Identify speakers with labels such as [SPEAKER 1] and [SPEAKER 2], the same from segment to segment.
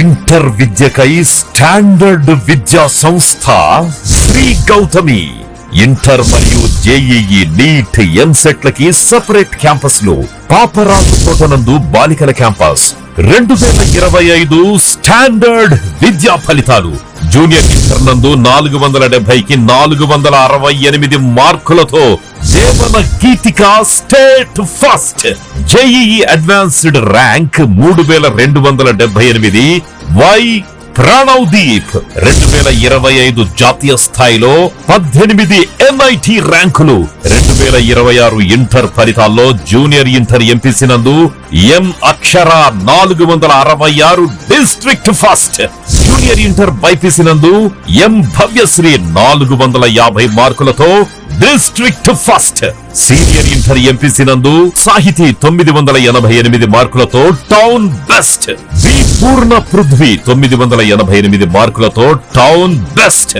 [SPEAKER 1] Inter విద్యకై standard విద్యా సంస్థ Shri Gautami. Inter మరియు జేఈఈ, నీట్, ఎంసెట్లకి సెపరేట్ క్యాంపస్లు. పాపరాజు తోటనందు బాలికల క్యాంపస్. 2025 స్టాండర్డ్ విద్యా ఫలితాలు. జూనియర్ ఇంటర్ నందు 470కి 468 మార్కులతో Devana Geethika state first. JEE advanced rank 3278. Y Pranavdeep 2025 జాతీయ స్థాయిలో 18 ఎన్ఐటి ర్యాంకులు. 2026 ఇంటర్ ఫలితాల్లో జూనియర్ ఇంటర్ ఎంపీసీ నందు ఎం అక్షర 466 district first. Junior inter BiPC నందు ఎం భవ్యశ్రీ 450 మార్కులతో district first. Senior inter MPC నందు సాహితీ 988 మార్కులతో టౌన్ బెస్ట్. వి పూర్ణ పృథ్వీ 988 మార్కులతో town best.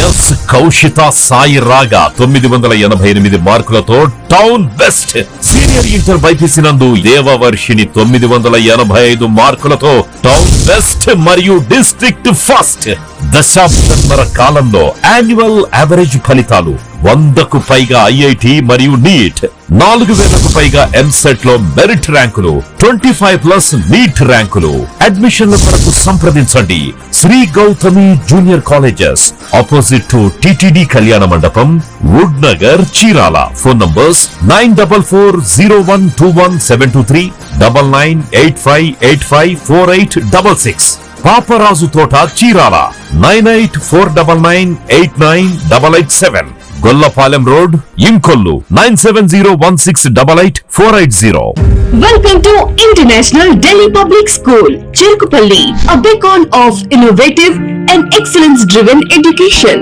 [SPEAKER 1] Yes Kaushitha Sai రాగా 988 మార్కులతో town best. Senior inter BiPC నందు దేవవర్షిని 985 మార్కులతో టౌన్ బెస్ట్ మరియు డిస్ట్రిక్ట్ ఫస్ట్. దశాబ్దన్నర కాలంలో యాన్యువల్ యావరేజ్ ఫలితాలు 100కు పైగా ఐఐటి మరియు నీట్, 4000కు పైగా ఎంసెట్ లో మెరిట్ ర్యాంకులు, 25+ నీట్ ర్యాంకులు. అడ్మిషన్ల కొరకు సంప్రదించండి Sri Gautami junior colleges, opposite to TTD Kalyana Mandapam, wood Nagar, Chirala. Phone numbers 9440121723, 9985854866. Paparaju Thota, Chirala 9849989887. Gollapalem road, Inkollu 9701688480.
[SPEAKER 2] Welcome to International Delhi Public School, Cherukupalli, a beacon of innovative and excellence-driven education.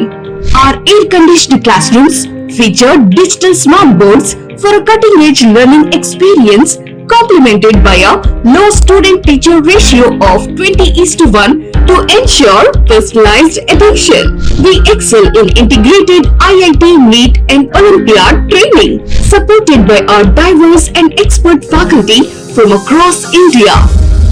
[SPEAKER 2] Our air-conditioned classrooms feature digital smart boards for a cutting-edge learning experience, complemented by a low student-teacher ratio of 20:1 to ensure personalized attention. We excel in integrated IIT, NEET and Olympiad training, supported by our diverse and expert faculty from across India.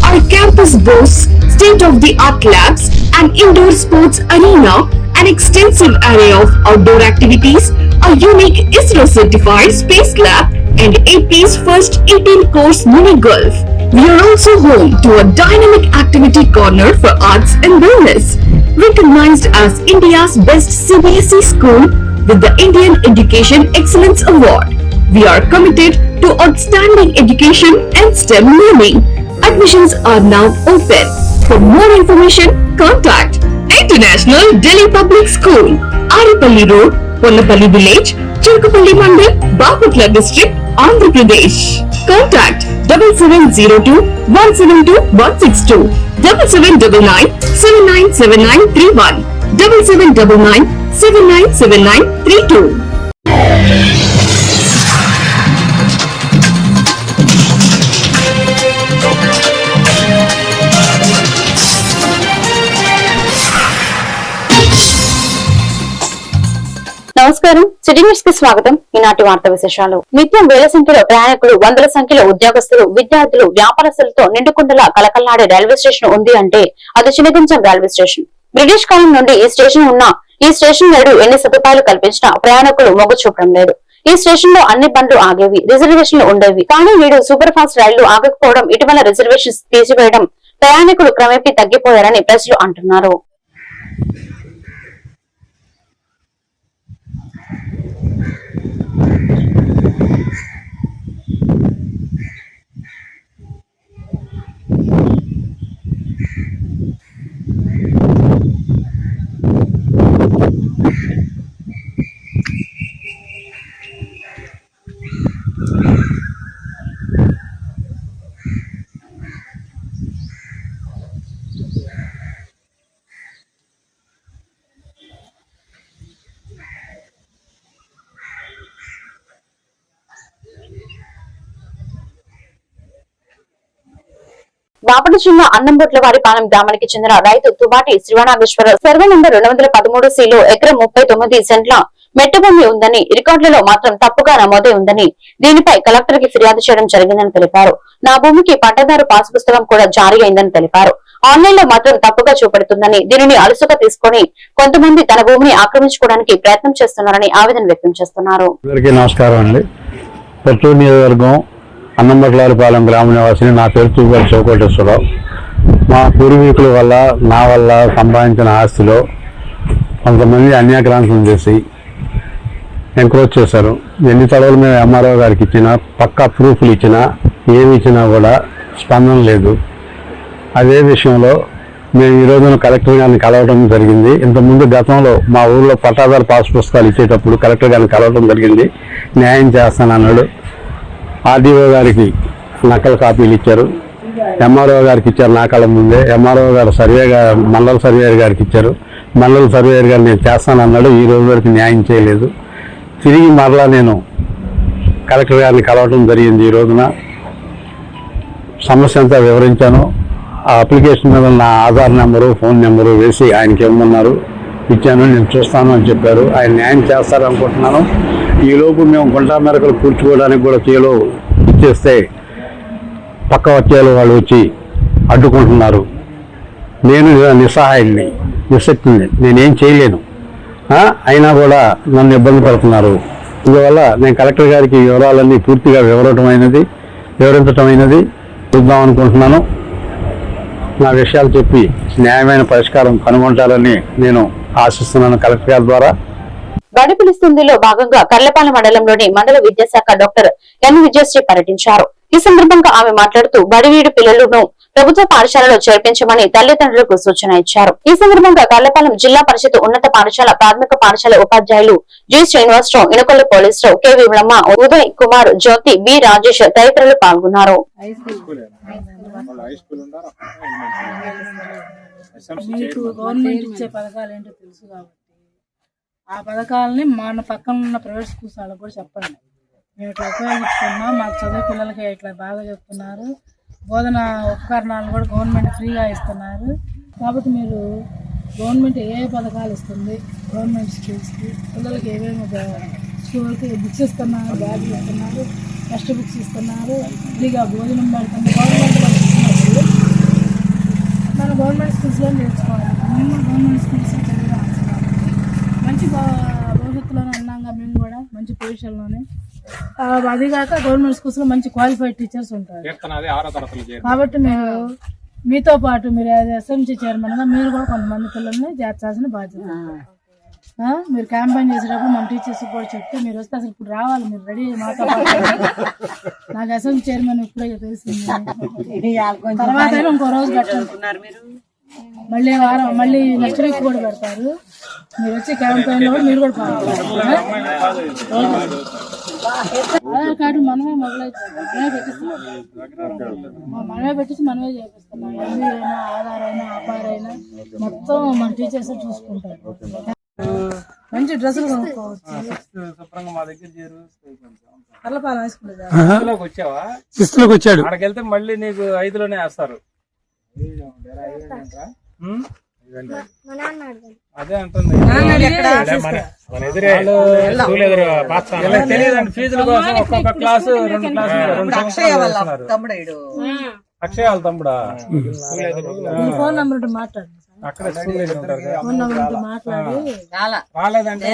[SPEAKER 2] Our campus boasts state-of-the-art labs, an indoor sports arena, an extensive array of outdoor activities, a unique ISRO-certified space lab, and AP's first 18-course mini golf. We are also home to a dynamic activity corner for arts and wellness, recognized as India's best CBSE school with the Indian Education Excellence Award. We are committed to outstanding education and STEM learning. Admissions are now open. For more information, contact International Delhi Public School, Aripalli Road, Ponnapalli Village, Cherukupalli Mandal, Baputla District, Andhra Pradesh. Contact 7702-172-162, 7799-797931, 7799-797932.
[SPEAKER 3] నమస్కారం, city news కి స్వాగతం. ఈనాటి వార్తా విశేషాలు. నిత్యం వేల సంఖ్యలో ప్రయాణికులు, వందల సంఖ్యలో ఉద్యోగస్తులు, విద్యార్థులు, వ్యాపారస్తులతో నిండుకుండలా కలకల్లాడే రైల్వే స్టేషన్ ఉంది అంటే అది చినగించం రైల్వే స్టేషన్. బ్రిటిష్ కాలం నుండి ఈ స్టేషన్ ఉన్నా ఈ స్టేషన్ నేడు ఎన్ని సదుపాయాలు కల్పించినా ప్రయాణికులు మొగ్గు చూపడం లేదు. ఈ స్టేషన్ లో అన్ని బండ్లు ఆగేవి, రిజర్వేషన్లు ఉండేవి. కానీ నేడు సూపర్ ఫాస్ట్ రైళ్లు ఆగకపోవడం, ఇటీవల రిజర్వేషన్స్ తీసివేయడం ప్రయాణికులు క్రమేపీ తగ్గిపోయారని ప్రజలు అంటున్నారు. బాపట్ల జిల్లా అన్నంబొట్ల వారిపాలెం గ్రామానికి చెందిన రైతు తుబాటి శ్రీవనాగేశ్వరరావు సర్వే నంబర్ 213 ఎకరం 39 సెంట్ల మెట్ట భూమి ఉందని, రికార్డులలో మాత్రం తప్పుగా నమోదే ఉందని, దీనిపై కలెక్టర్ కి ఫిర్యాదు చేయడం జరిగిందని తెలిపారు. నా భూమికి పట్టదారు పాస్ పుస్తకం కూడా జారీ అయిందని తెలిపారు. ఆన్లైన్ లో మాత్రం తప్పుగా చూపెడుతుందని, దీనిని అలుసుగా తీసుకుని కొంతమంది తన భూమిని ఆక్రమించుకోవడానికి ప్రయత్నం చేస్తున్నారని ఆవేదన వ్యక్తం చేస్తున్నారు.
[SPEAKER 4] నమస్కారం అండి. పొత్తూరు నియోజకవర్గం అన్నంబట్లారిపాలెం గ్రామ నివాసిని. నా పేరు తూగారి చౌకోటేశ్వరరావు. మా పూర్వీకుల వల్ల నా వల్ల సంపాదించిన ఆస్తిలో కొంతమంది అన్యాక్రాంతం చేసి ఎంక్రోచ్ చేశారు. ఎన్ని తడవలు మేము ఎంఆర్ఓ గారికి ఇచ్చినా, పక్కా ప్రూఫ్లు ఇచ్చినా, ఏమి ఇచ్చినా కూడా స్పందన లేదు. అదే విషయంలో మేము ఈ రోజున కలెక్టర్ గారిని కలవడం జరిగింది. ఇంతకుముందు గతంలో మా ఊళ్ళో పట్టాదారు పాస్ పుస్తకాలు ఇచ్చేటప్పుడు కలెక్టర్ గారిని కలవడం జరిగింది. న్యాయం చేస్తానన్నాడు. ఆర్డీఓ గారికి నకలు కాపీలు ఇచ్చారు, ఎంఆర్ఓ గారికి ఇచ్చారు. నా కళ్ళ ముందే ఎంఆర్ఓ గారు మండల సర్వేయర్ గారికి ఇచ్చారు. మండల సర్వేయర్ గారు నేను చేస్తానన్నాడు. ఈ రోజు వరకు న్యాయం చేయలేదు. తిరిగి మరలా నేను కలెక్టర్ గారిని కలవడం జరిగింది. ఈ రోజున సమస్య అంతా వివరించాను. ఆ అప్లికేషన్ మీద నా ఆధార్ నెంబరు, ఫోన్ నెంబరు వేసి ఆయనకి ఇవ్వమన్నారు. ఇచ్చాను. నేను చూస్తాను అని చెప్పారు. ఆయన న్యాయం చేస్తారనుకుంటున్నాను. ఈలోపు మేము గుంటా మేరకలు కూర్చుకోవడానికి కూడా చేలో ఇచ్చేస్తే పక్క వచ్చేలో వాళ్ళు వచ్చి అడ్డుకుంటున్నారు. నేను నిస్సహాయాన్ని, నిశక్తిని, నేనేం చేయలేను. అయినా కూడా నన్ను ఇబ్బంది పడుతున్నారు. ఇందువల్ల నేను కలెక్టర్ గారికి వివరాలన్నీ పూర్తిగా వివరించటమైనది చూద్దాం అనుకుంటున్నాను. నా విషయాలు చెప్పి న్యాయమైన పరిష్కారం కనుగొంటారని నేను ఆశిస్తున్నాను కలెక్టర్ గారి ద్వారా.
[SPEAKER 3] బడి పిలుస్తుందిలో భాగంగా కర్లపాలెం మండలంలోని మండల విద్యాశాఖ డాక్టర్ ఎన్ విజయశ్రీ పర్యటించారు. ఈ సందర్భంగా ఆమె మాట్లాడుతూ బడివీడు పిల్లలను ప్రభుత్వ పాఠశాలలో చేర్పించమని తల్లిదండ్రులకు సూచన ఇచ్చారు. ఈ సందర్భంగా కర్లపాలెం జిల్లా పరిషత్ ఉన్నత పాఠశాల ప్రాథమిక పాఠశాల ఉపాధ్యాయులు జి శ్రీనివాసరావు, ఇనకొల్లు పోలీసరావు, కె విమలమ్మ, ఉదయ్ కుమార్, జ్యోతి, బి రాజేష్ తదితరులు పాల్గొన్నారు.
[SPEAKER 5] గవర్నమెంట్ ఇచ్చే పథకాలు ఏంటో తెలుసు కాబట్టి ఆ పథకాలని మన పక్కన ఉన్న ప్రైవేట్ స్కూల్స్ వాళ్ళకి కూడా చెప్పండి. మేము ఇట్లా ఉపయోగించుకున్నాం, మాకు చదువు పిల్లలకి ఇట్లా బాగా చెప్తున్నారు, బోధన ఉపకరణాలను కూడా గవర్నమెంట్ ఫ్రీగా ఇస్తున్నారు. కాబట్టి మీరు గవర్నమెంట్ ఏ పథకాలు ఇస్తుంది, గవర్నమెంట్ స్కూల్స్కి పిల్లలకి ఏమేమి స్కూల్కి బుక్స్ ఇస్తున్నారు, బ్యాగులు ఇస్తున్నారు, టెక్స్ట్ బుక్స్ ఇస్తున్నారు, ఫ్రీగా భోజనం పెడుతున్నారు. మన గవర్నమెంట్ స్కూల్స్లో నేర్చుకోవాలి. మేము గవర్నమెంట్ స్కూల్స్ మంచి భవిష్యత్తులోనే ఉన్నాగా, మేము కూడా మంచి పొజిషన్లోనే. అదిగాక గవర్నమెంట్ స్కూల్స్లో మంచి క్వాలిఫైడ్ టీచర్స్ ఉంటారు. కాబట్టి మీరు మీతో పాటు మీరు ఎస్ఎంసీ చైర్మన్గా మీరు కూడా కొంతమంది పిల్లల్ని చేర్చాల్సిన బాధ్యత. మీరు క్యాంపెయిన్ చేసేటప్పుడు మన టీచర్స్ కూడా చెప్తే మీరు వస్తే అసలు ఇప్పుడు రావాలి, మీరు రెడీ మాతో పాటు. నాకు ఎస్ఎంసీ చైర్మన్ ఇప్పుడే తెలిసింది. తర్వాత ఇంకో రోజు పెట్టారు, మళ్ళీ వారం, మళ్ళీ నెక్స్ట్ వీక్ కూడా పెడతారు. మీరు వచ్చి క్యాంపెయిన్ లో మీరు కూడా పాల్గొనాలి. ఆధార్ కార్డు మనమే మనమే పెట్టించి మనమే చేపిస్తున్నాం. ఎంబీ అయినా, ఆధార్ అయినా, ఆపార్ అయినా మొత్తం మన టీచర్స్ చూసుకుంటారు. మంచి డ్రెస్సులు కొనుక్కోవచ్చు. కర్లపాలెం హై స్కూల్
[SPEAKER 6] వచ్చావా?
[SPEAKER 5] 6th లోకి వచ్చాడు.
[SPEAKER 6] అక్కడికి వెళ్తే మళ్ళీ నీకు 5లోనే వేస్తారు. అదే అంటుంది. మన ఎదురే తెలియదండి. ఫీజుల కోసం ఒక్కొక్క క్లాసు 2 క్లాసులు
[SPEAKER 7] అక్షయ వాళ్ళ
[SPEAKER 6] తమ్ముడా?
[SPEAKER 5] ఫోన్ నెంబర్ మాట్లాడు.
[SPEAKER 6] అక్కడ స్కూల్ ఉంటారు.
[SPEAKER 7] రాలేదంటే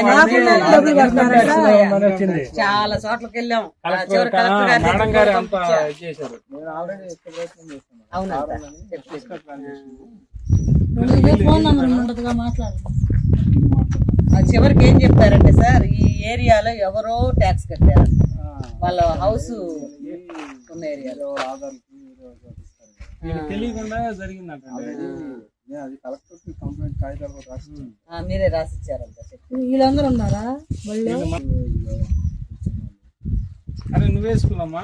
[SPEAKER 7] చాలా చోట్లకి వెళ్ళాం.
[SPEAKER 6] మేడం గారు అంతా చేశారు.
[SPEAKER 5] ఫోన్ నెంబర్ ఉండదుగా, మాట్లాడు.
[SPEAKER 7] చివరికి ఏం చెప్పారంటే, సార్ ఈ ఏరియాలో ఎవరో ట్యాక్స్ కట్టారు, వాళ్ళ హౌస్ ఉన్న ఏరియాలో
[SPEAKER 6] తెలియకుండా జరిగిందంట.
[SPEAKER 7] మీరే రాసిచ్చారంట.
[SPEAKER 5] వీళ్ళందరూ ఉన్నారా?
[SPEAKER 6] అరే నువ్వేసుకున్నామా?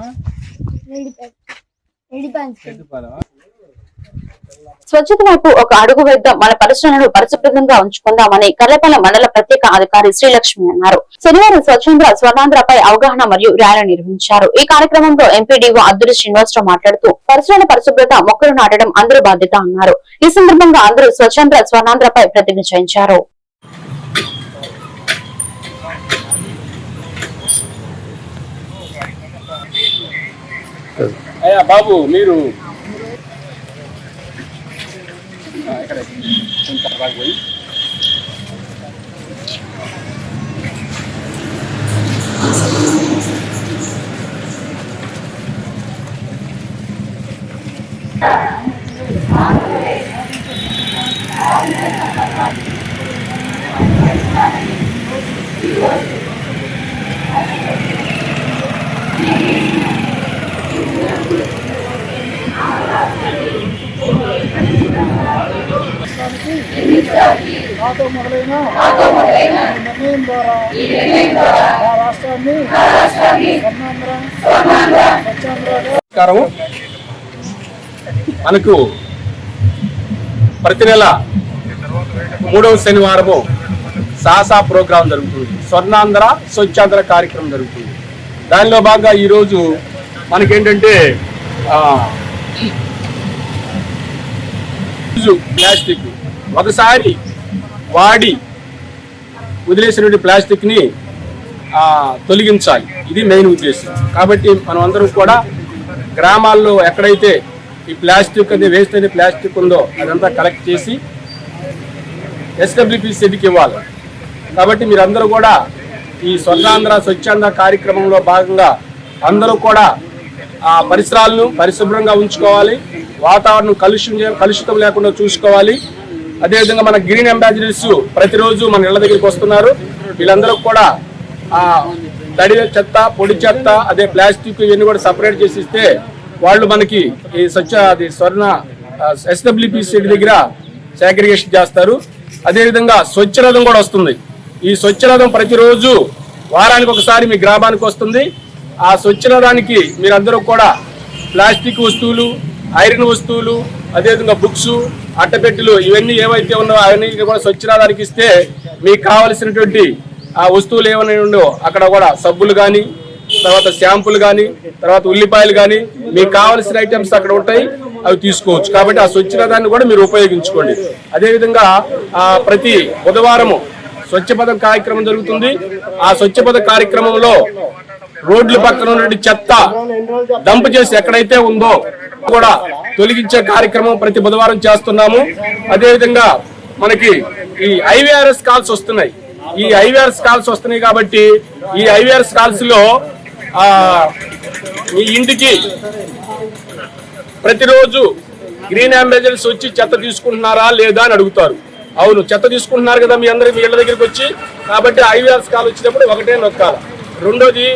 [SPEAKER 3] స్వచ్ఛత వైపు ఒక అడుగు వేద్దాం, మన పరిసరాలను పరిశుభ్రంగా ఉంచుకుందామని కర్లపాలెం మండల ప్రత్యేక అధికారి శ్రీలక్ష్మి అన్నారు. శనివారం స్వర్ణాంధ్రపై అవగాహన మరియు ర్యాలీ నిర్వహించారు. ఈ కార్యక్రమంలో ఎంపీడీఓ అద్దురి శ్రీనివాసరావు మాట్లాడుతూ పరిసరాల పరిశుభ్రత, మొక్కలు నాటడం అందరూ బాధ్యత అన్నారు. ఈ సందర్భంగా అందరూ స్వర్ణాంధ్రపై ప్రతిజ్ఞ చేయించారు.
[SPEAKER 6] బాబు మీరు నాతో మొదలైన ఈ నిర్ణయం ద్వారా మా రాష్ట్రాన్ని స్వర్ణాంధ్ర మనకు ప్రతి నెల 3వ శనివారము సాహసా ప్రోగ్రాం జరుగుతుంది. స్వర్ణాంధ్ర స్వచ్ఛాంధ్ర కార్యక్రమం జరుగుతుంది. దానిలో భాగంగా ఈరోజు మనకేంటంటే ప్లాస్టిక్ ఒకసారి వాడి వదిలేసినటువంటి ప్లాస్టిక్ని తొలగించాలి. ఇది మెయిన్ ఉద్దేశం. కాబట్టి మనం అందరం కూడా గ్రామాల్లో ఎక్కడైతే ఈ ప్లాస్టిక్ అనే వేస్ట్ అనే ప్లాస్టిక్ ఉందో అదంతా కలెక్ట్ చేసి SWPCకి ఇవ్వాలి. కాబట్టి మీరందరూ కూడా ఈ స్వర్ణాంధ్ర స్వచ్ఛాంధ్ర కార్యక్రమంలో భాగంగా అందరూ కూడా ఆ పరిసరాలను పరిశుభ్రంగా ఉంచుకోవాలి. వాతావరణం కలుషితం లేకుండా చూసుకోవాలి. అదేవిధంగా మన గ్రీన్ అంబాసిడర్స్ ప్రతిరోజు మన ఇళ్ల దగ్గరికి వస్తున్నారు. వీళ్ళందరూ కూడా తడి చెత్త, పొడి చెత్త, అదే ప్లాస్టిక్ ఇవన్నీ కూడా సపరేట్ చేసి ఇస్తే వాళ్ళు మనకి ఈ స్వర్ణ SWPC దగ్గర సేగ్రిగేషన్ చేస్తారు. అదేవిధంగా స్వచ్ఛరథం కూడా వస్తుంది. ఈ స్వచ్ఛరథం ప్రతిరోజు వారానికి ఒకసారి మీ గ్రామానికి వస్తుంది. ఆ స్వచ్ఛరథానికి మీరందరూ కూడా ప్లాస్టిక్ వస్తువులు, ఐరన్ వస్తువులు, అదేవిధంగా బుక్స్, అట్టపెట్టెలు ఇవన్నీ ఏవైతే ఉన్నాయో అవన్నీ కూడా స్వచ్ఛరథానికి ఇస్తే మీకు కావలసినటువంటి ఆ వస్తువులు ఏమైనా ఉండో అక్కడ కూడా సబ్బులు కానీ, తర్వాత షాంపులు కానీ, తర్వాత ఉల్లిపాయలు కానీ మీకు కావాల్సిన ఐటమ్స్ అక్కడ ఉంటాయి, అవి తీసుకోవచ్చు. కాబట్టి ఆ స్వచ్ఛరథాన్ని కూడా మీరు ఉపయోగించుకోండి. అదేవిధంగా ప్రతి బుధవారము స్వచ్ఛపథం కార్యక్రమం జరుగుతుంది. ఆ స్వచ్ఛపథ కార్యక్రమంలో రోడ్ల పక్కన ఉన్న చెత్త డంప్ చేసి ఎక్కడైతే ఉందో కూడా తొలగించే కార్యక్రమం ప్రతి బుధవారం చేస్తున్నాము. అదేవిధంగా మనకి ఈ IVRS కాల్స్ వస్తున్నాయి. ఈ IVRS కాల్స్ వస్తున్నాయి కాబట్టి ఈ IVRS కాల్స్ లో మీ ఇంటికి ప్రతిరోజు గ్రీన్ అంబాసిడర్స్ వచ్చి చెత్త తీసుకుంటున్నారా లేదా అని అడుగుతారు. అవును, చెత్త తీసుకుంటున్నారు కదా మీ అందరి మీ ఇళ్ళ దగ్గరికి వచ్చి. కాబట్టి IVRS కాల్ వచ్చినప్పుడు ఒకటే నొక్కాలి. రెండోది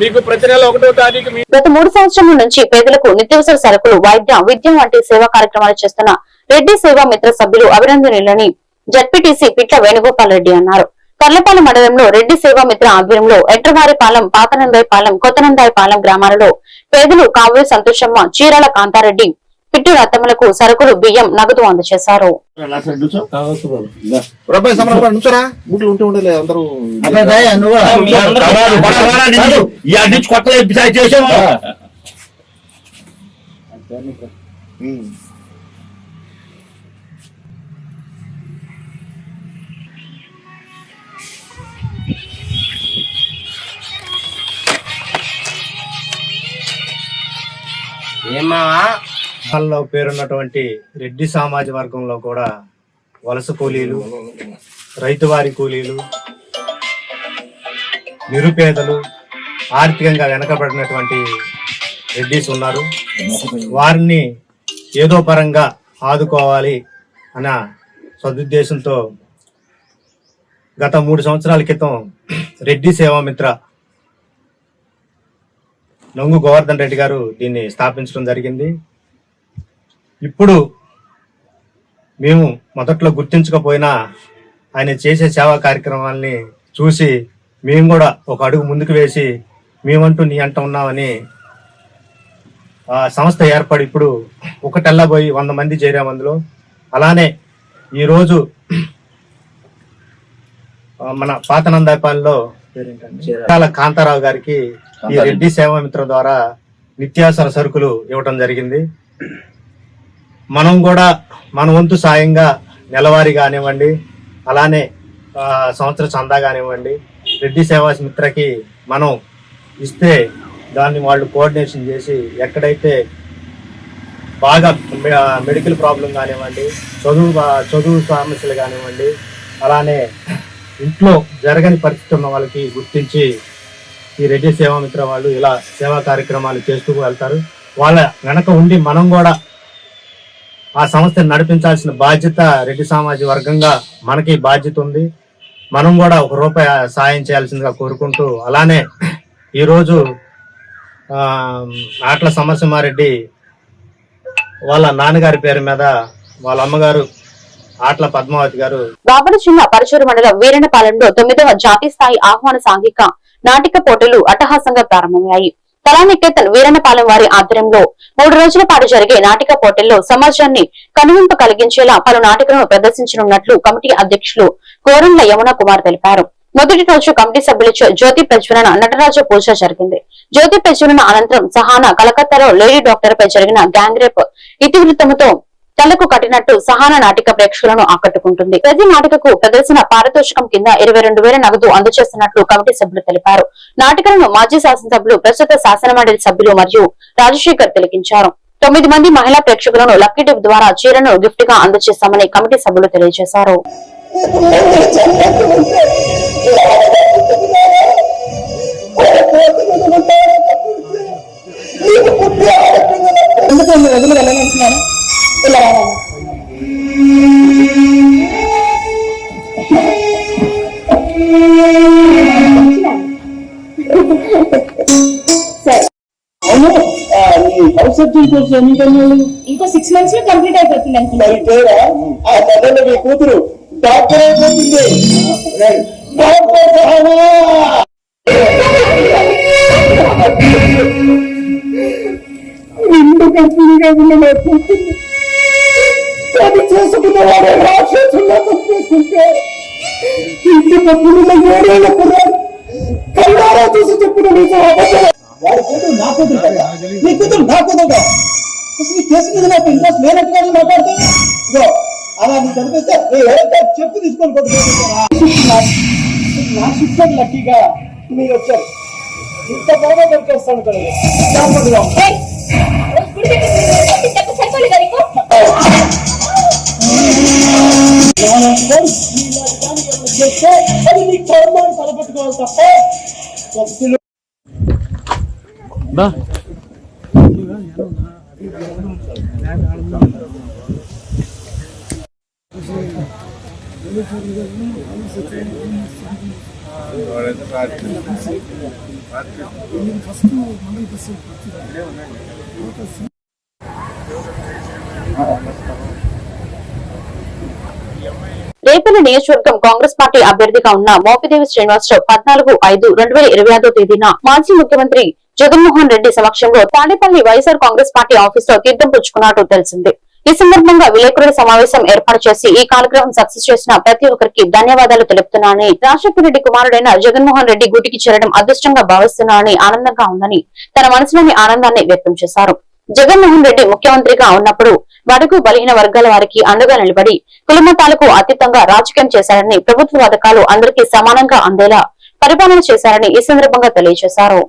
[SPEAKER 6] మీకు ప్రతి నెల 1వ తారీఖు
[SPEAKER 3] గత 3 సంవత్సరాల నుంచి పేదలకు నిత్యావసర సరుకులు, వైద్యం, విద్య వంటి సేవా కార్యక్రమాలు చేస్తున్న రెడ్డి సేవా మిత్ర సభ్యులు అభినందనీయులని జడ్పీటీసీ పిట్ల వేణుగోపాల్ రెడ్డి అన్నారు. కర్లపాలెం మండలంలో రెడ్డి సేవా మిత్ర ఆధ్వర్యంలో ఎట్రవారిపాలెం, పాతనందాయపాలెం, కొత్తనందాయపాలెం గ్రామాలలో పేదలు కావ్య సంతోషమ్మ, చీరాల కాంతారెడ్డి, పిట్టు రత్తమ్మలకు సరుకులు, బియ్యం, నగదు అందజేశారు.
[SPEAKER 8] లో పేరున్నటువంటి రెడ్డి సమాజ వర్గంలో కూడా వలస కూలీలు, రైతువారి కూలీలు, నిరుపేదలు, ఆర్థికంగా వెనకబడినటువంటి రెడ్డిస్ ఉన్నారు. వారిని ఏదో పరంగా ఆదుకోవాలి అన్న సదుద్దేశంతో గత 3 సంవత్సరాల క్రితం రెడ్డి సేవామిత్ర నొంగు గోవర్ధన్ రెడ్డి గారు దీన్ని స్థాపించడం జరిగింది. ఇప్పుడు మేము మొదట్లో గుర్తించకపోయినా ఆయన చేసే సేవా కార్యక్రమాలని చూసి మేము కూడా ఒక అడుగు ముందుకు వేసి మేమంటూ నీ అంట ఉన్నామని ఆ సంస్థ ఏర్పడి ఇప్పుడు ఒకటెల్లబోయి 100 మంది చేరాము అందులో. అలానే ఈరోజు మన పాతనందాయపాలెంలో కాంతారావు గారికి ఈ రెడ్డి సేవామిత్ర ద్వారా నిత్యావసర సరుకులు ఇవ్వటం జరిగింది. మనం కూడా మన వంతు సాయంగా నెలవారీ కానివ్వండి, అలానే సంవత్సర చందా కానివ్వండి, రెడ్డి సేవామిత్రకి మనం ఇస్తే దాన్ని వాళ్ళు కోఆర్డినేషన్ చేసి ఎక్కడైతే బాగా మెడికల్ ప్రాబ్లం కానివ్వండి, చదువు సమస్యలు కానివ్వండి, అలానే ఇంట్లో జరగని పరిస్థితి ఉన్న వాళ్ళకి గుర్తించి ఈ రెడ్డి సేవామిత్ర వాళ్ళు ఇలా సేవా కార్యక్రమాలు చేస్తూ వెళ్తారు. వాళ్ళ వెనక ఉండి మనం కూడా ఆ సంస్థను నడిపించాల్సిన బాధ్యత రెడ్డి సామాజిక వర్గంగా మనకి బాధ్యత ఉంది. మనం కూడా ₹1 సాయం చేయాల్సిందిగా కోరుకుంటూ, అలానే ఈరోజు ఆట్ల సమరసింహారెడ్డి వాళ్ళ నాన్నగారి పేరు మీద వాళ్ళ అమ్మగారు ఆట్ల పద్మావతి గారు
[SPEAKER 3] బాపట్ల జిల్లా పరచూరు మండలం వీరనపాలెంలో 9వ జాతీయ స్థాయి ఆహ్వాన సాంఘిక నాటిక పోటీలు అట్టహాసంగా ప్రారంభమయ్యాయి. కళానికేతన్ వీరనపాలెం వారి ఆధ్వర్యంలో 3 రోజుల పాటు జరిగే నాటిక పోటీల్లో సమాజాన్ని కనువింపు కలిగించేలా పలు నాటికలను ప్రదర్శించనున్నట్లు కమిటీ అధ్యక్షులు కోరంల యమున కుమార్ తెలిపారు. మొదటి రోజు కమిటీ సభ్యులచే జ్యోతి ప్రజ్వలన నటరాజ పూజ జరిగింది. జ్యోతి ప్రజ్వలన అనంతరం సహానా కలకత్తాలో లేడీ డాక్టర్ పై జరిగిన గ్యాంగ్ రేప్ ఇతివృత్తముతో తలకు కట్టినట్టు సహానా నాటిక ప్రేక్షకులను ఆకట్టుకుంటుంది. ప్రతి నాటికకు ప్రదర్శన పారితోషికం కింద 22,000 నగదు అందజేస్తున్నట్లు కమిటీ సభ్యులు తెలిపారు. నాటికలను మాజీ శాసనసభ్యులు, ప్రస్తుత శాసనమండలి సభ్యులు మరియు రాజశేఖర్ తిలకించారు. 9 మంది మహిళా ప్రేక్షకులను లక్కీ టిప్ ద్వారా చీరను గిఫ్ట్ గా అందజేస్తామని కమిటీ సభ్యులు తెలియజేశారు.
[SPEAKER 2] ఇంకో 6 months లో కంప్లీట్ అయిపోతుంది.
[SPEAKER 9] మీ కూతురు డాక్టర్ అయిపోతుంది. అది చేసుకున్నవాడే రాక్షసుల్లో తప్పేసుకుంటే ఇంటి పప్పులు 7 ఏళ్ల కుర్రాడు కళ్ళారా చూసి చెప్పిన వాడి కూతురు నా కూతురు కదా, నీ కూతురు నా కూతురు కదా. ఈ కేసు మీద నాకు ఇంట్రెస్ట్ లేనట్టుగా మాట్లాడితే అలా నీకు అనిపిస్తే చెప్పు తీసుకొని నా షిఫ్ట్ లక్కీగా మీరు వచ్చారు. ఇంత బాగా దొరికేస్తాను కదా. అది నీకు చదువు తలపెట్టుకోవాలి తప్ప
[SPEAKER 3] రేపల్లి నియోజకవర్గం కాంగ్రెస్ పార్టీ అభ్యర్థిగా ఉన్న మోపిదేవి శ్రీనివాసరావు 14/5/2025 తేదీన మాజీ ముఖ్యమంత్రి జగన్మోహన్ రెడ్డి సమక్షంలో తాడేపల్లి వైఎస్ఆర్ కాంగ్రెస్ పార్టీ ఆఫీస్ లో తీర్థం పుచ్చుకున్నట్టు తెలిసింది. ఈ సందర్భంగా విలేకరుల సమావేశం ఏర్పాటు చేసి ఈ కార్యక్రమం సక్సెస్ చేసిన ప్రతి ఒక్కరికి ధన్యవాదాలు తెలుపుతున్నానని, రాజశేఖర రెడ్డి కుమారుడైన జగన్మోహన్ రెడ్డి గూటికి చేరడం అదృష్టంగా భావిస్తున్నానని, ఆనందంగా ఉందని తన మనసులోని ఆనందాన్ని వ్యక్తం చేశారు. జగన్మోహన్ రెడ్డి ముఖ్యమంత్రిగా ఉన్నప్పుడు బడుగు బలహీన వర్గాల వారికి అండగా నిలబడి కులమతాలకు అతీతంగా రాజకీయం చేశారని, ప్రభుత్వ పథకాలు అందరికీ సమానంగా అందేలా పరిపాలన చేశారని ఈ సందర్భంగా తెలియజేశారు.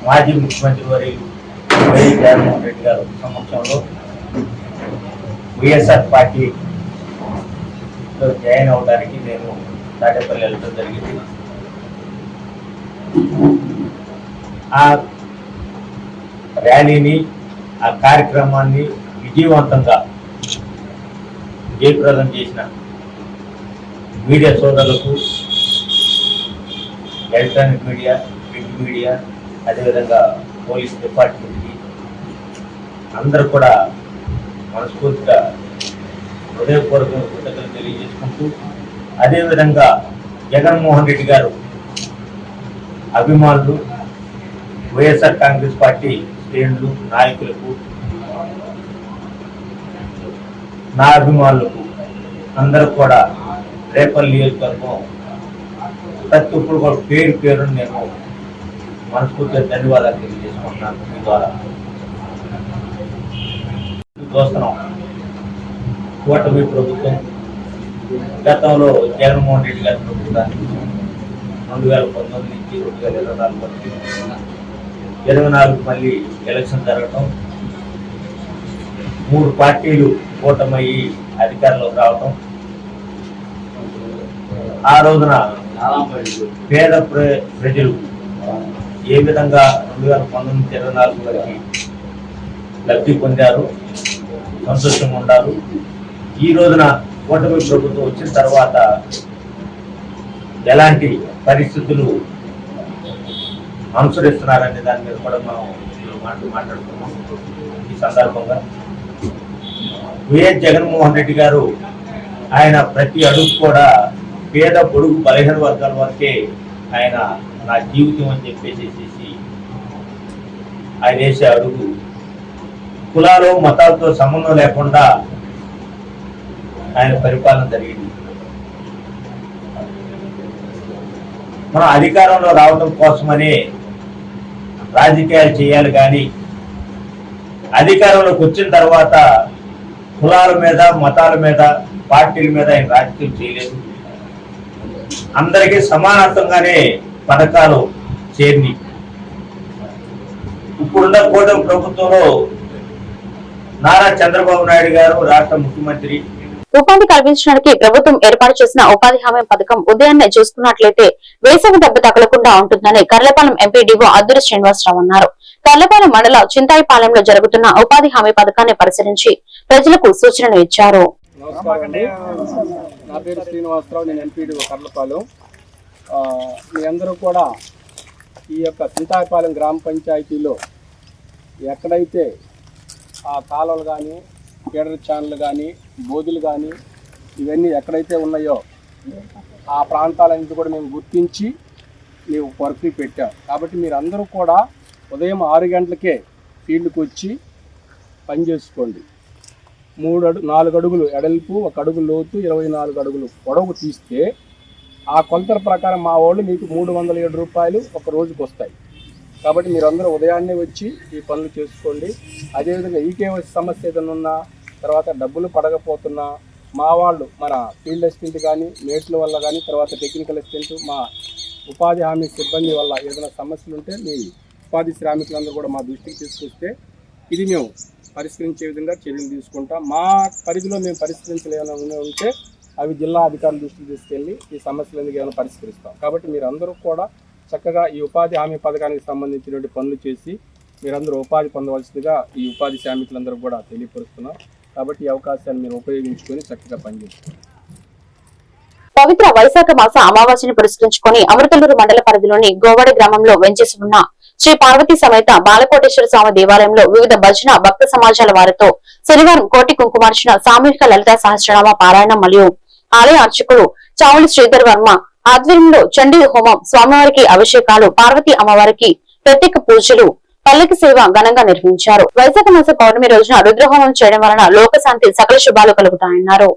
[SPEAKER 10] మాజీ ముఖ్యమంత్రి వర్యులు వైఎస్ జగన్మోహన్ రెడ్డి గారు సమక్షంలో వైఎస్ఆర్ పార్టీలో జాయిన్ అవడానికి నేను తాడేపల్లి వెళ్ళడం జరిగింది. ఆ ర్యాలీని, ఆ కార్యక్రమాన్ని విజయవంతంగా జయప్రదం చేసిన మీడియా సోదరులకు, ఎలక్ట్రానిక్ మీడియా, ప్రింట్ మీడియా, అదేవిధంగా పోలీస్ డిపార్ట్మెంట్కి అందరూ కూడా మనస్ఫూర్తిగా హృదయపూర్వక కృతజ్ఞతలు తెలియజేసుకుంటూ, అదేవిధంగా జగన్మోహన్ రెడ్డి గారు అభిమానులు, వైఎస్ఆర్ కాంగ్రెస్ పార్టీ శ్రేణులు, నాయకులకు, నా అభిమానులకు అందరూ కూడా రేపల్లి నియోజకవర్గం ప్రతి ఒక్కరు కూడా పేరు పేరును నేను మనస్ఫూర్తిగా ధన్యవాదాలు తెలియజేసుకుంటున్నాను. మీ ద్వారా చూస్తున్నాం, కూటమి ప్రభుత్వం గతంలో జగన్మోహన్ రెడ్డి గారి ప్రభుత్వాన్ని 2019 నుంచి 2024 వరకు 24 మళ్ళీ ఎలక్షన్ జరగటం, 3 పార్టీలు కూటమయ్యి అధికారంలోకి రావటం, ఆ రోజున పేద ప్రజలు ఏ విధంగా 2019-24 వరకు లబ్ధి పొందారు, సంతోషంగా ఉన్నారు. ఈ రోజున కూటమి ప్రభుత్వం వచ్చిన తర్వాత ఎలాంటి పరిస్థితులు అనుసరిస్తున్నారనే దాని మీద కూడా మనం మాట్లాడుతున్నాం. ఈ సందర్భంగా వైఎస్ జగన్మోహన్ రెడ్డి గారు ఆయన ప్రతి అడుగు కూడా పేద పొడుగు బలహీన వర్గాల వరకే ఆయన నా జీవితం అని చెప్పేసి ఆయన వేసే అడుగు కులాలు మతాలతో సంబంధం లేకుండా ఆయన పరిపాలన జరిగింది. మనం అధికారంలో రావడం కోసమనే రాజకీయాలు చేయాలి కానీ అధికారంలోకి వచ్చిన తర్వాత కులాల మీద మతాల మీద పార్టీల మీద ఆయన రాజకీయం చేయలేదు. అందరికీ సమానత్వంగానే పథకాలు చేరి ఇప్పుడున్న కూటమి ప్రభుత్వంలో నారా చంద్రబాబు నాయుడు గారు రాష్ట్ర ముఖ్యమంత్రి
[SPEAKER 3] ఉపాధి కల్పించడానికి ప్రభుత్వం ఏర్పాటు చేసిన ఉపాధి హామీ పథకం ఉదయాన్నే చూసుకున్నట్లయితే వేసవి దెబ్బ తగలకుండా ఉంటుందని కర్లపాలెం ఎంపీడీఓ అద్దూరి శ్రీనివాసరావు అన్నారు. కర్లపాలెం మండల చింతాయిపాలెంలో జరుగుతున్న ఉపాధి హామీ పథకాన్ని పరిశీలించి ప్రజలకు సూచనలు ఇచ్చారు.
[SPEAKER 6] నా పేరు శ్రీనివాసరావు, నేను ఎంపీడీఓ కర్లపాలెం. మీ అందరూ కూడా ఈ యొక్క చింతాయిపాలెం గ్రామ పంచాయతీలో ఎక్కడైతే ఆ కాలువలు కానీ ఫీడర్ ఛానల్ కానీ బోధులు కానీ ఇవన్నీ ఎక్కడైతే ఉన్నాయో ఆ ప్రాంతాలన్నింటి కూడా మేము గుర్తించి మేము వర్క్ పెట్టాం. కాబట్టి మీరు అందరూ కూడా ఉదయం 6 గంటలకే ఫీల్డ్కి వచ్చి పని చేసుకోండి. 4 అడుగులు ఎడల్పు, 1 అడుగు లోతు, 24 అడుగులు పొడవు తీస్తే ఆ కొలతల ప్రకారం మా వాళ్ళు మీకు 307 రూపాయలు ఒక రోజుకి వస్తాయి. కాబట్టి మీరందరూ ఉదయాన్నే వచ్చి ఈ పనులు చేసుకోండి. అదేవిధంగా ఈకేవైసీ సమస్య ఏదైనా ఉన్నా, తర్వాత డబ్బులు పడకపోతున్నా మా వాళ్ళు మన ఫీల్డ్ అసిస్టెంట్ కానీ మేట్ల వల్ల కానీ, తర్వాత టెక్నికల్ అసిస్టెంట్, మా ఉపాధి హామీ సిబ్బంది వల్ల ఏదైనా సమస్యలు ఉంటే మీ ఉపాధి శ్రామికులందరూ కూడా మా దృష్టికి తీసుకొస్తే ఇది మేము పరిష్కరించే విధంగా చర్యలు తీసుకుంటాం. మా పరిధిలో మేము పరిష్కరించలేని ఉంటే అవి జిల్లా అధికారుల దృష్టికి తీసుకెళ్ళి ఈ సమస్యలు ఎందుకు ఏమైనా పరిష్కరిస్తాం. కాబట్టి మీరందరూ కూడా చక్కగా ఈ ఉపాధి హామీ పథకానికి సంబంధించినటువంటి పనులు చేసి మీరందరూ ఉపాధి పొందవలసిందిగా ఈ ఉపాధి శ్రామికులందరూ కూడా తెలియపరుస్తున్నాం. కాబట్టి ఈ అవకాశాన్ని మీరు ఉపయోగించుకొని చక్కగా పనిచేస్తారు.
[SPEAKER 3] పవిత్ర వైశాఖ మాస అమావాస్యను పురస్కరించుకొని అమృతలూరు మండల పరిధిలోని గోవాడ గ్రామంలో వెంచేసి ఉన్న శ్రీ పార్వతీ సమేత బాలకోటేశ్వర స్వామి దేవాలయంలో వివిధ భజన భక్త సమాజాల వారితో శనివారం కోటి కుంకుమార్చన, సామూహిక లలిత సహస్రనామ పారాయణం మరియు ఆలయ అర్చకులు చావులి శ్రీధర్ వర్మ ఆధ్వర్యంలో చండీ హోమం, స్వామివారికి అభిషేకాలు, పార్వతీ అమ్మవారికి ప్రత్యేక పూజలు, పల్లకి సేవ ఘనంగా నిర్వహించారు. వైశాఖ మాస పౌర్ణమి రోజున రుద్రహోమం చేయడం వలన లోకశాంతి, సకల శుభాలు కలుగుతాయన్నారు.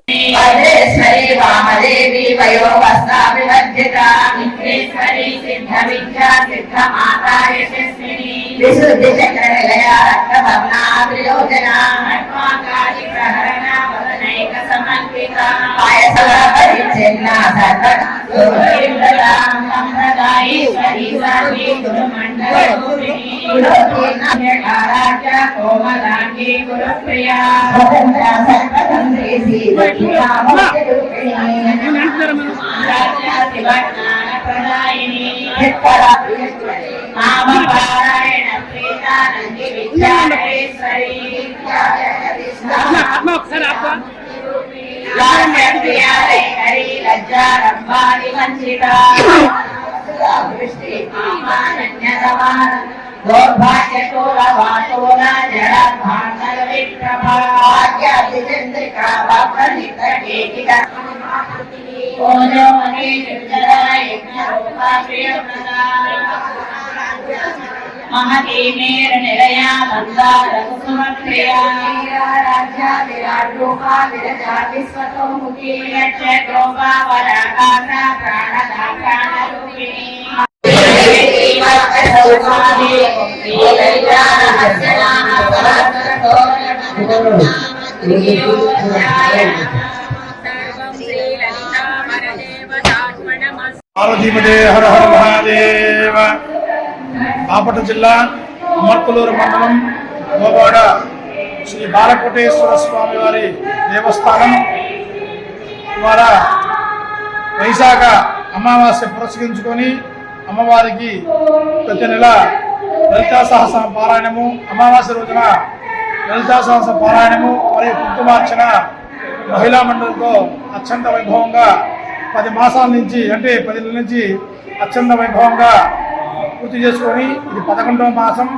[SPEAKER 11] महतीमेर निलया मंदार कुसुमप्रिया राजा विराट रूपा विरजा विश्वतोमुखी यक्ष कृपा वराकासा प्राणदाता रूपिणी
[SPEAKER 12] పార్వతీపదే హర హర మహాదేవ. బాపట్ల జిల్లా
[SPEAKER 6] అమర్తలూరు మండలం గోవాడ శ్రీ బాలకోటేశ్వర స్వామి వారి దేవస్థానం ద్వారా వైశాఖ అమావాస్య పురస్కరించుకొని అమ్మవారికి ప్రతి నెల లలితా సహస్ర పారాయణము, అమావాస్య రోజున లలితా సహస్ర పారాయణము మరియు కుంకుమార్చన మహిళా మండలితో అత్యంత వైభవంగా 10 మాసాల నుంచి అంటే 10 నెలల నుంచి అత్యంత వైభవంగా పూర్తి చేసుకొని ఇది 11వ మాసం.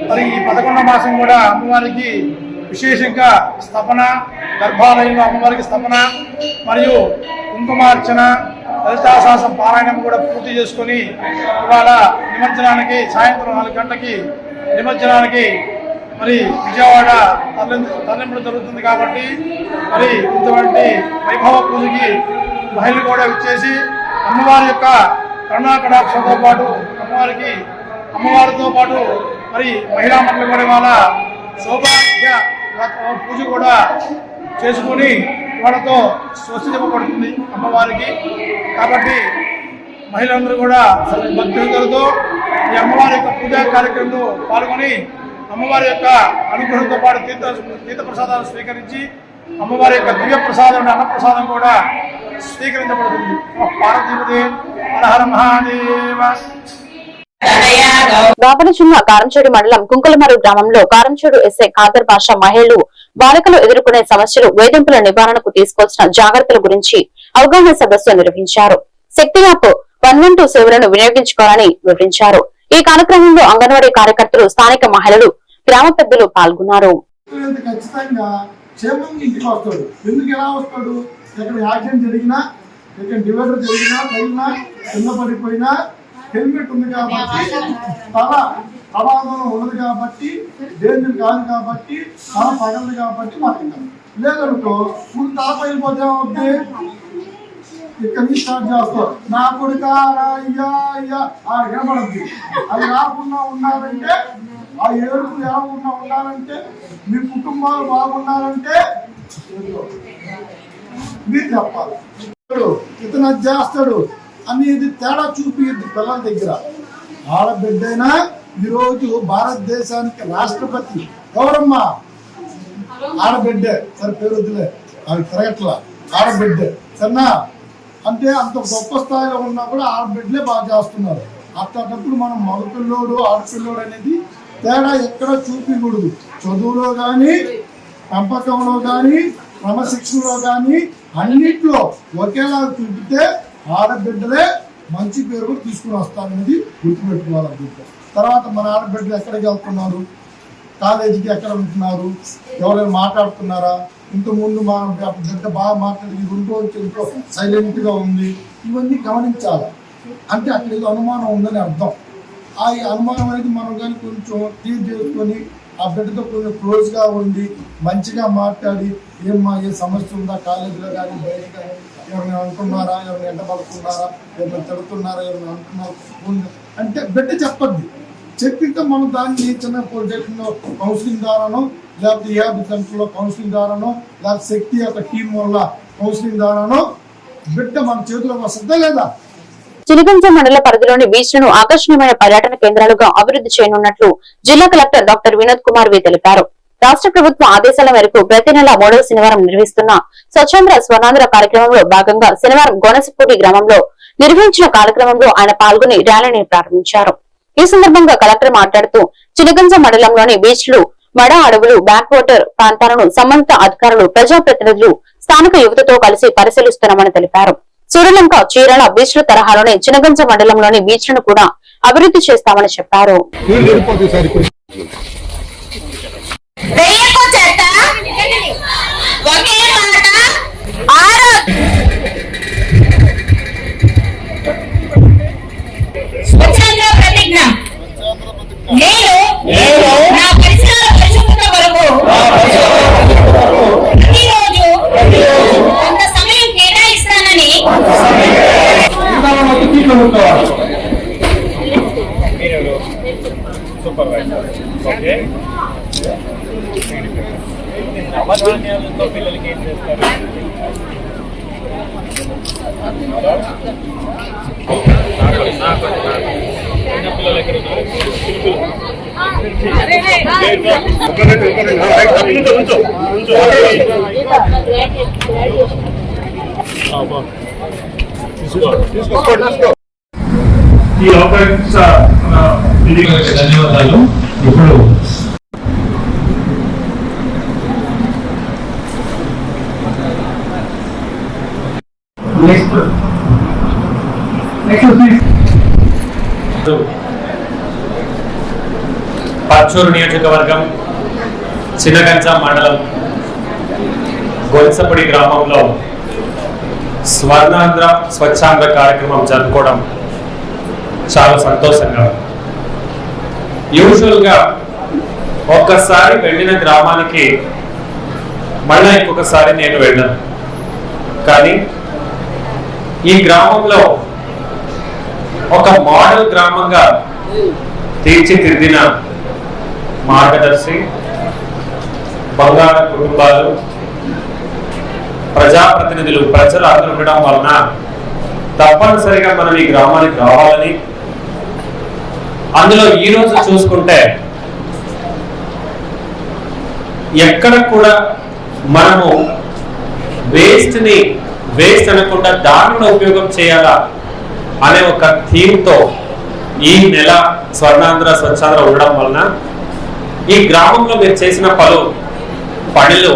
[SPEAKER 6] మరి ఈ 11వ మాసం కూడా అమ్మవారికి విశేషంగా స్థపన, గర్భాలయంలో అమ్మవారికి స్థపన మరియు కుంకుమార్చన లలితా సహస్రం పారాయణం కూడా పూర్తి చేసుకొని ఇవాళ నిమజ్జనానికి సాయంత్రం 4 గంటలకి నిమజ్జనానికి మరి విజయవాడ తరలింపుడు జరుగుతుంది. కాబట్టి మరి ఇటువంటి వైభవ పూజకి మహిళలు కూడా విచ్చేసి అమ్మవారి యొక్క కరుణా కటాక్షంతో పాటు అమ్మవారితో పాటు మరి మహిళా మండలి కూడా ఇవాళ సౌభాగ్య పూజ కూడా చేసుకొని వాళ్ళతో స్వస్తి చెప్పబడుతుంది అమ్మవారికి. కాబట్టి మహిళలందరూ కూడా భక్తులతో ఈ అమ్మవారి యొక్క పూజా కార్యక్రమంలో పాల్గొని అమ్మవారి యొక్క అనుగ్రహంతో పాటు తీర్థ ప్రసాదాలు స్వీకరించి అమ్మవారి యొక్క దివ్య ప్రసాదం అన్నప్రసాదం కూడా స్వీకరించబడుతుంది. పార్వతీపతి హర హర మహాదేవ.
[SPEAKER 3] బాపన జిల్లా కారంచేడు మండలం కుంకులమరు గ్రామంలో కారంచేడు ఎస్ఐ ఖాదర్ బాషా మహిళలు బాలికలు ఎదుర్కొనే సమస్యలు, వేధింపుల నివారణకు తీసుకోవాల్సిన జాగ్రత్తల గురించి అవగాహన సదస్సు నిర్వహించారు. శక్తి యాప్ 112 సేవలను వినియోగించుకోవాలని వివరించారు. ఈ కార్యక్రమంలో అంగన్వాడీ కార్యకర్తలు, స్థానిక మహిళలు, గ్రామ పెద్దలు పాల్గొన్నారు.
[SPEAKER 9] ఖచ్చితంగా క్షేమంగా ఇంటికి వస్తాడు. ఎందుకు ఎలా వస్తాడు? ఎక్కడ యాక్సిడెంట్ జరిగినా, ఎక్కడ డివైడర్ జరిగినా, తగిలినా, కింద పడిపోయినా హెల్మెట్ ఉంది కాబట్టి, తల ప్రమాదం ఉండదు కాబట్టి, డేంజర్ కాదు కాబట్టి, తల పగలదు కాబట్టి మాట్లాడతాం. లేదనుకో ముందు తల పగిలిపోతే అవుద్ది. ఇక్కడి నుంచి స్టార్ట్ చేస్తాం. నా కొడుక అయ్యా అయ్యా ఆ వినపడద్ది. అది రాకుండా ఉండాలంటే, ఆ ఏడుపు లేకుండా ఉండాలంటే, మీ కుటుంబాలు బాగుండాలంటే మీరు చెప్పాలి. ఇతను అది చేస్తాడు అనేది తేడా చూపియద్దు పిల్లల దగ్గర. ఆడబిడ్డైనా ఈరోజు భారతదేశానికి రాష్ట్రపతి ఎవరమ్మా? ఆడబిడ్డే. సరే పేరు వద్దులే, అవి తిరగట్లా. ఆడబిడ్డే సరేనా? అంటే అంత గొప్ప స్థాయిలో ఉన్నా కూడా ఆడబిడ్డలే బాగా చేస్తున్నారు. అట్లాంటప్పుడు మనం మగపిల్లోడు ఆడపిల్లోడు అనేది తేడా ఎక్కడ చూపించకూడదు. చదువులో కానీ, పెంపకంలో కానీ, క్రమశిక్షణలో కానీ అన్నిట్లో ఒకేలా చూపితే ఆడబిడ్డలే మంచి పేరు కూడా తీసుకుని వస్తారనేది గుర్తుపెట్టుకోవాలి. తర్వాత మన ఆడబిడ్డలు ఎక్కడికి వెళ్తున్నారు, కాలేజీకి ఎక్కడ ఉంటున్నారు, ఎవరైనా మాట్లాడుతున్నారా, ఇంతకుముందు మన బిడ్డ బాగా మాట్లాడి 2 రోజులు ఇంట్లో సైలెంట్గా ఉంది, ఇవన్నీ గమనించాలి. అంటే అక్కడ ఏదో అనుమానం ఉందని అర్థం. ఆ అనుమానం అనేది మనం కానీ కొంచెం క్లియర్ చేసుకొని ఆ బిడ్డతో కొంచెం క్లోజ్గా ఉండి మంచిగా మాట్లాడి, ఏమ్మా ఏ సమస్య ఉందా కాలేజీలో కానీ బయట కానీ, ఎవరిని అంటున్నారా, ఎవరిని ఎండబడుతున్నారా, ఎవరిని తిడుతున్నారా, ఎవరిని అంటున్నారా అంటే బిడ్డ చెప్పద్ది. చెప్పింటే మనం దాన్ని చిన్న ప్రాజెక్టులో కౌన్సిలింగ్ ద్వారానో, లేకపోతే ఏఆర్బి సెంటర్లో కౌన్సిలింగ్ ద్వారానో, లేకపోతే శక్తి యొక్క టీం వల్ల కౌన్సిలింగ్ ద్వారానో బిడ్డ మన చేతిలోకి వస్తుందా లేదా?
[SPEAKER 3] చినగంజ మండల పరిధిలోని బీచ్లను ఆకర్షణీయమైన పర్యటన కేంద్రాలుగా అభివృద్ధి చేయనున్నట్లు జిల్లా కలెక్టర్ డాక్టర్ వినోద్ కుమార్ వి తెలిపారు. రాష్ట్ర ప్రభుత్వ ఆదేశాల మేరకు ప్రతి నెల 3వ శనివారం నిర్వహిస్తున్న స్వచ్ఛంద స్వర్ణాంధ్ర కార్యక్రమంలో భాగంగా శనివారం గోనసపూడి గ్రామంలో నిర్వహించిన కార్యక్రమంలో ఆయన పాల్గొని ర్యాలీని ప్రారంభించారు. ఈ సందర్భంగా కలెక్టర్ మాట్లాడుతూ చినగంజ మండలంలోని బీచ్లు, మడ అడవులు, బ్యాక్ వాటర్ ప్రాంతాలను సంబంధిత అధికారులు, ప్రజాప్రతినిధులు, స్థానిక యువతతో కలిసి పరిశీలిస్తున్నామని తెలిపారు. సూర్యలంక, చీరాల బీచ్ల తరహాలోనే చినగంజ మండలంలోని బీచ్లను కూడా అభివృద్ధి చేస్తామని చెప్పారు.
[SPEAKER 6] పిల్లలకి ఏం చేస్తారు?
[SPEAKER 12] ఈ అవకాశ ధన్యవాదాలు. ఇప్పుడు పర్చూరు నియోజకవర్గం చిన్నగంజ మండలం గొలుసపడి గ్రామంలో స్వర్ణాంధ్ర స్వచ్ఛాంధ్ర కార్యక్రమం జరుపుకోవడం చాలా సంతోషంగా. యూజువల్గా ఒక్కసారి వెళ్ళిన గ్రామానికి మళ్ళీ ఇంకొకసారి నేను వెళ్ళాను. కానీ ఈ గ్రామంలో ఒక మోడల్ గ్రామంగా తీర్చిదిద్దిన మార్గదర్శి, బంగారు కుటుంబాలు, ప్రజాప్రతినిధులు, ప్రజలు అందరూ ఉండడం వలన తప్పనిసరిగా మనం ఈ గ్రామానికి రావాలని, అందులో ఈ రోజు చూసుకుంటే ఎక్కడ కూడా మనము వేస్ట్ అనకుండా దానిని ఉపయోగం చేయాలా అనే ఒక థీమ్తో ఈ నెల స్వర్ణాంధ్ర స్వచ్ఛాంధ్ర ఉండడం వలన ఈ గ్రామంలో మీరు చేసిన పనులు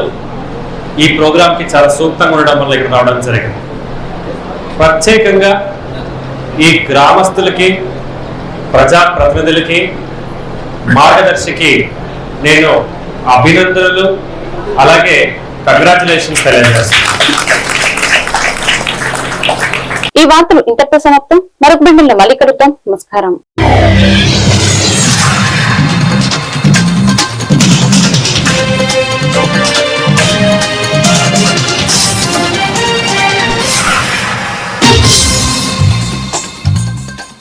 [SPEAKER 12] ఈ ప్రోగ్రాంకి చాలా సూక్తంగా ఉండడం వల్ల ఇక్కడ రావడం జరిగింది. ప్రత్యేకంగా ఈ గ్రామస్తులకి, ప్రజాప్రతినిధులకి, మార్గదర్శికి నేను అభినందనలు అలాగే కంగ్రాచులేషన్స్ తెలియజేస్తాను.
[SPEAKER 3] ఈ వార్తలు ఇంతటితో సమాప్తం. మరొక బిడ్డల్లో మళ్ళీ కలుద్దాం. నమస్కారం.